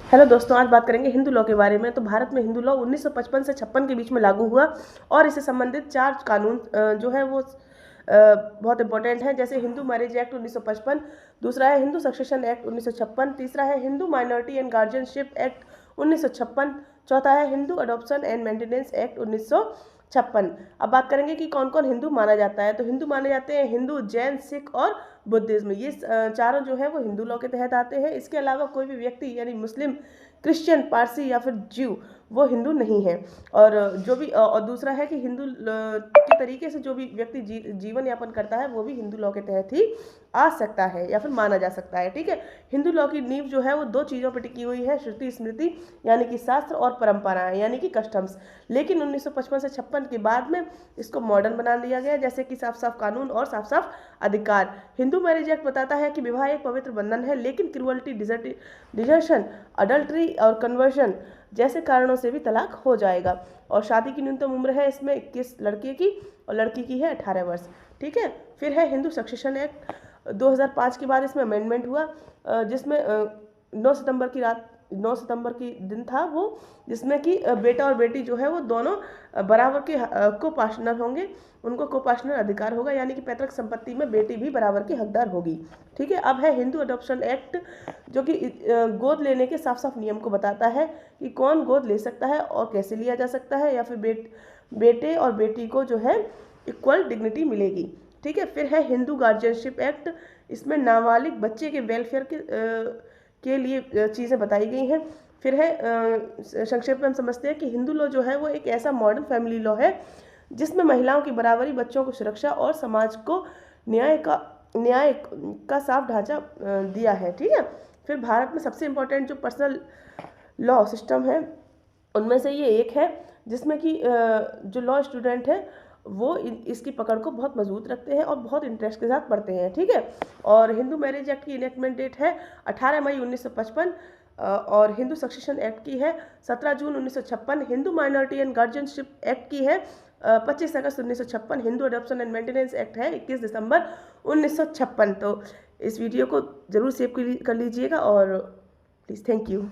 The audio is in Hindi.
हेलो दोस्तों, आज बात करेंगे हिंदू लॉ के बारे में। तो भारत में हिंदू लॉ 1955 से 56 के बीच में लागू हुआ और इससे संबंधित 4 कानून जो है वो बहुत इंपॉर्टेंट है। जैसे हिंदू मैरिज एक्ट 1955, दूसरा है हिंदू सक्सेशन एक्ट 1956, तीसरा है Hindu minority and guardianship act 1956, चौथा है Hindu adoption and maintenance act 1956। अब बात करेंगे कि कौन कौन हिंदू माना जाता है। तो हिंदू माने जाते हैं हिंदू, जैन, सिख और बुद्धिज्म। ये चारों जो है वो हिंदू लॉ के तहत आते हैं। इसके अलावा कोई भी व्यक्ति यानी मुस्लिम, क्रिश्चियन, पारसी या फिर ज्यू वो हिंदू नहीं है। और जो भी और दूसरा है कि हिंदू के तरीके से जो भी व्यक्ति जीवन यापन करता है वो भी हिंदू लॉ के तहत ही आ सकता है या फिर माना जा सकता है। ठीक है, हिंदू लॉ की नींव जो है वो 2 चीज़ों पर टिकी हुई है, श्रुति स्मृति यानी कि शास्त्र और परंपराएं यानी कि कस्टम्स। लेकिन 1955 से 56 के बाद में इसको मॉडर्न बना लिया गया, जैसे कि साफ साफ कानून और साफ साफ अधिकार। हिंदू मैरिज एक्ट बताता है कि विवाह एक पवित्र बंधन है, लेकिन क्रूअल्टी, डिजर्शन, अडल्ट्री और कन्वर्शन जैसे कारणों से भी तलाक हो जाएगा। और शादी की न्यूनतम उम्र है इसमें 21 लड़के की और लड़की की है 18 वर्ष। ठीक है, फिर है हिंदू सक्सेशन एक्ट 2005 के बाद इसमें अमेंडमेंट हुआ, जिसमें 9 सितंबर की दिन था वो, जिसमें कि बेटा और बेटी जो है वो दोनों बराबर के को पार्टनर होंगे, उनको को पार्टनर अधिकार होगा, यानी कि पैतृक संपत्ति में बेटी भी बराबर की हकदार होगी। ठीक है, अब है हिंदू अडॉप्शन एक्ट, जो कि गोद लेने के साफ साफ नियम को बताता है कि कौन गोद ले सकता है और कैसे लिया जा सकता है, या फिर बेटे और बेटी को जो है इक्वल डिग्निटी मिलेगी। ठीक है, फिर है हिंदू गार्जियनशिप एक्ट, इसमें नाबालिग बच्चे के वेलफेयर के लिए चीज़ें बताई गई हैं। फिर है संक्षेप में हम समझते हैं कि हिंदू लॉ जो है वो एक ऐसा मॉडर्न फैमिली लॉ है जिसमें महिलाओं की बराबरी, बच्चों को सुरक्षा और समाज को न्याय का साफ ढांचा दिया है। ठीक है, फिर भारत में सबसे इम्पोर्टेंट जो पर्सनल लॉ सिस्टम है उनमें से ये एक है, जिसमें कि जो लॉ स्टूडेंट है वो इसकी पकड़ को बहुत मजबूत रखते हैं और बहुत इंटरेस्ट के साथ पढ़ते हैं। ठीक है, और हिंदू मैरिज एक्ट की इनेक्टमेंट डेट है 18 मई 1955 और हिंदू सक्सेशन एक्ट की है 17 जून 1956। Hindu minority and guardianship act की है 25 अगस्त 1956। Hindu adoption and maintenance act है 21 दिसंबर 1956। तो इस वीडियो को ज़रूर सेव कर लीजिएगा और प्लीज़, थैंक यू।